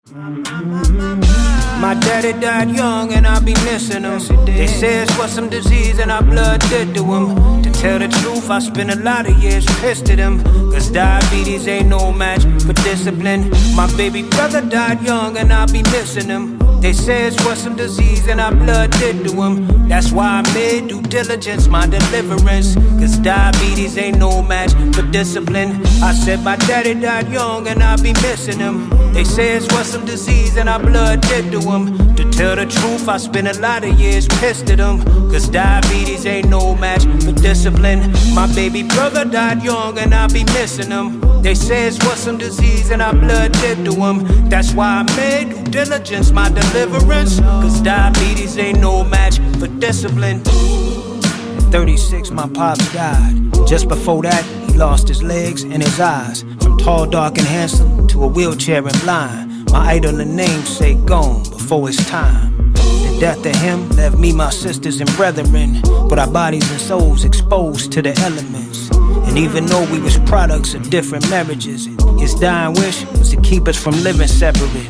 My daddy died young and I be missing him. They say it's what some disease and our blood did to him. To tell the truth, I spent a lot of years pissed at him, cause diabetes ain't no match for discipline. My baby brother died young and I be missing him. They say it's what some disease and our blood did to him. That's why I made due diligence my deliverance, cause diabetes ain't no match for discipline. I said my daddy died young and I be missing him. They say it's what some disease and our blood did to him. To tell the truth, I spent a lot of years pissed at him, cause diabetes ain't no match for discipline. My baby brother died young and I be missing him. They say it's what some disease and our blood did to him. That's why I made due diligence my deliverance, cause diabetes ain't no match for discipline. At 36, my pops died. Just before that, he lost his legs and his eyes. From tall, dark, and handsome to a wheelchair and blind. My idol and namesake gone before his time. The death of him left me, my sisters, and brethren, with our bodies and souls exposed to the elements. And even though we was products of different marriages, his dying wish was to keep us from living separate.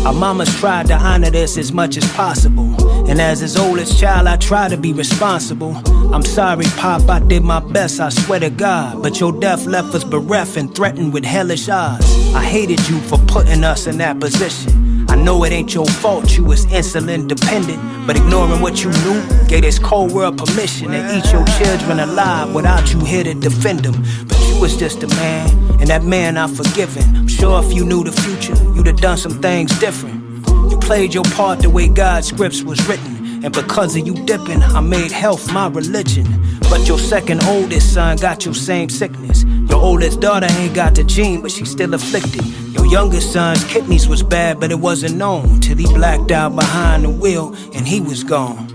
Our mamas tried to honor this as much as possible, and as his oldest child, I tried to be responsible. I'm sorry, Pop, I did my best, I swear to God, but your death left us bereft and threatened with hellish odds. I hated you for putting us in that position. I know it ain't your fault, you was insulin dependent, but ignoring what you knew gave this cold world permission to eat your children alive without you here to defend them. But you was just a man, and that man I've forgiven. I'm sure if you knew the future, you'd have done some things different. You played your part the way God's scripts was written, and because of you dipping, I made health my religion. But your second oldest son got your same sickness. Your oldest daughter ain't got the gene, but she's still afflicted. Your youngest son's kidneys was bad, but it wasn't known till he blacked out behind the wheel and he was gone.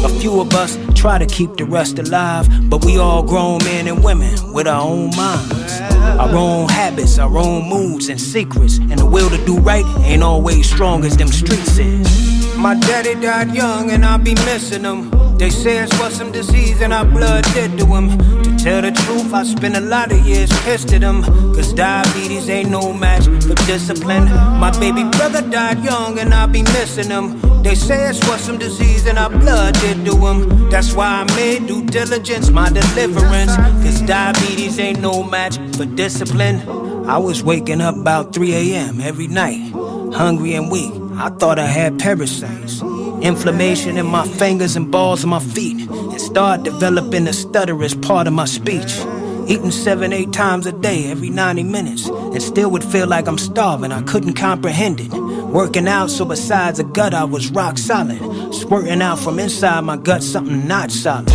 A few of us try to keep the rest alive, but we all grown men and women with our own minds, our own habits, our own moods and secrets, and the will to do right ain't always strong as them streets is. My daddy died young and I be missing him. They say it's what some disease and our blood did to him. To tell the truth, I spent a lot of years pissed at him, cause diabetes ain't no match for discipline. My baby brother died young and I be missing him. They say it's what some disease and our blood did to him. That's why I made due diligence my deliverance, cause diabetes ain't no match for discipline. I was waking up about 3 a.m. every night, hungry and weak. I thought I had parasites, inflammation in my fingers and balls of my feet, and started developing a stutter as part of my speech. Eating 7-8 times a day every 90 minutes, and still would feel like I'm starving, I couldn't comprehend it. Working out so besides a gut I was rock solid, squirting out from inside my gut something not solid.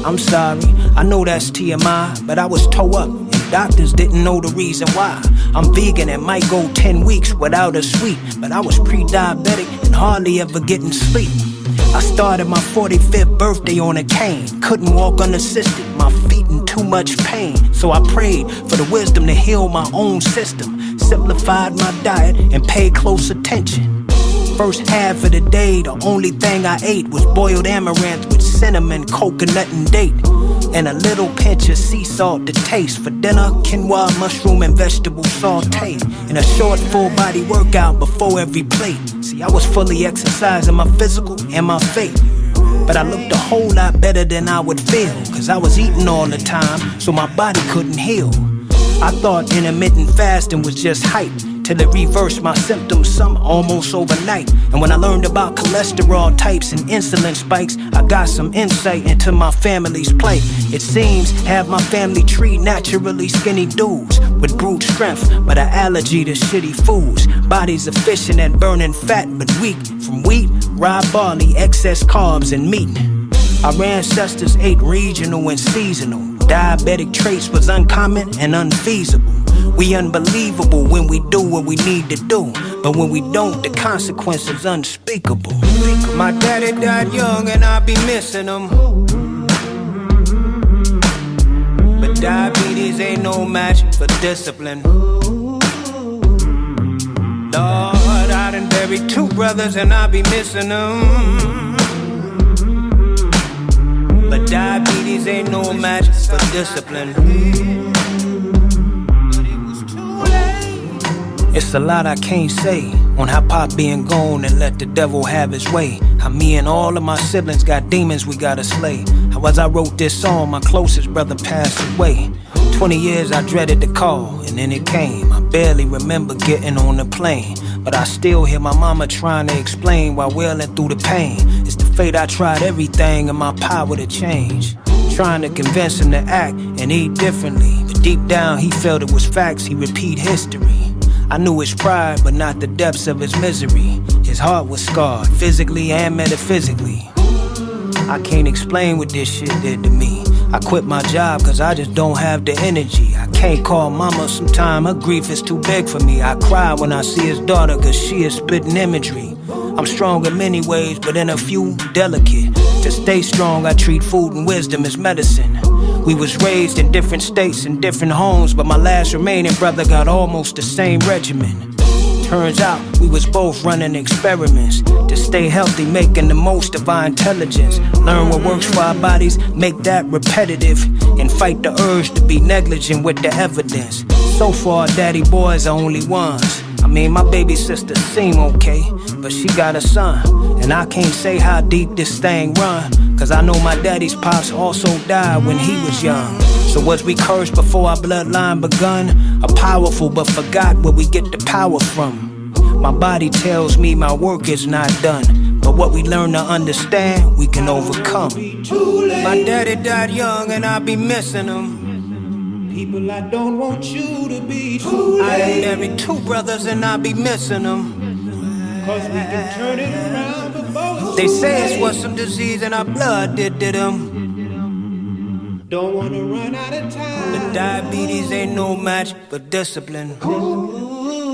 I'm sorry, I know that's TMI, but I was toe up and doctors didn't know the reason why. I'm vegan and might go 10 weeks without a sweet, but I was pre-diabetic and hardly ever getting sleep. I started my 45th birthday on a cane, couldn't walk unassisted, my feet in too much pain. So I prayed for the wisdom to heal my own system, simplified my diet and paid close attention. First half of the day, the only thing I ate was boiled amaranth with cinnamon, coconut and date, and a little pinch of sea salt to taste. For dinner, quinoa, mushroom and vegetable saute, and a short full body workout before every plate. See, I was fully exercising my physical and my faith, but I looked a whole lot better than I would feel, cause I was eating all the time, so my body couldn't heal. I thought intermittent fasting was just hype, till it reversed my symptoms, some almost overnight. And when I learned about cholesterol types and insulin spikes, I got some insight into my family's plight. It seems half my family tree naturally skinny dudes with brute strength, but an allergy to shitty foods. Bodies efficient at burning fat, but weak from wheat, rye barley, excess carbs and meat. Our ancestors ate regional and seasonal. Diabetic traits was uncommon and unfeasible. We unbelievable when we do what we need to do, but when we don't, the consequences unspeakable. My daddy died young and I be missing him, but diabetes ain't no match for discipline. Lord, I done buried 2 brothers and I be missing them, but diabetes ain't no match for discipline. It's a lot I can't say, on how Pop being gone and let the devil have his way. How me and all of my siblings got demons we gotta slay. How as I wrote this song, my closest brother passed away. 20 years I dreaded the call, and then it came. I barely remember getting on the plane, but I still hear my mama trying to explain while wailing through the pain. It's the fate I tried everything in my power to change, trying to convince him to act and eat differently. But deep down he felt it was facts, he repeat history. I knew his pride, but not the depths of his misery. His heart was scarred, physically and metaphysically. I can't explain what this shit did to me. I quit my job cause I just don't have the energy. I can't call mama sometime, her grief is too big for me. I cry when I see his daughter cause she is spitting imagery. I'm strong in many ways, but in a few, delicate. To stay strong, I treat food and wisdom as medicine. We was raised in different states and different homes, but my last remaining brother got almost the same regimen. Turns out we was both running experiments to stay healthy, making the most of our intelligence. Learn what works for our bodies, make that repetitive, and fight the urge to be negligent with the evidence. So far, daddy boys are only ones. I mean, my baby sister seem okay, but she got a son. And I can't say how deep this thing run, cause I know my daddy's pops also died when he was young. So was we cursed before our bloodline begun? Or powerful but forgot where we get the power from? My body tells me my work is not done, but what we learn to understand, we can overcome. My daddy died young and I be missing him. People, I don't want you to be too late. I done married 2 brothers and I be missing them, cause we can turn it around before. They say it's what some disease in our blood did to them. Don't wanna run out of time, but diabetes ain't no match for discipline. Ooh.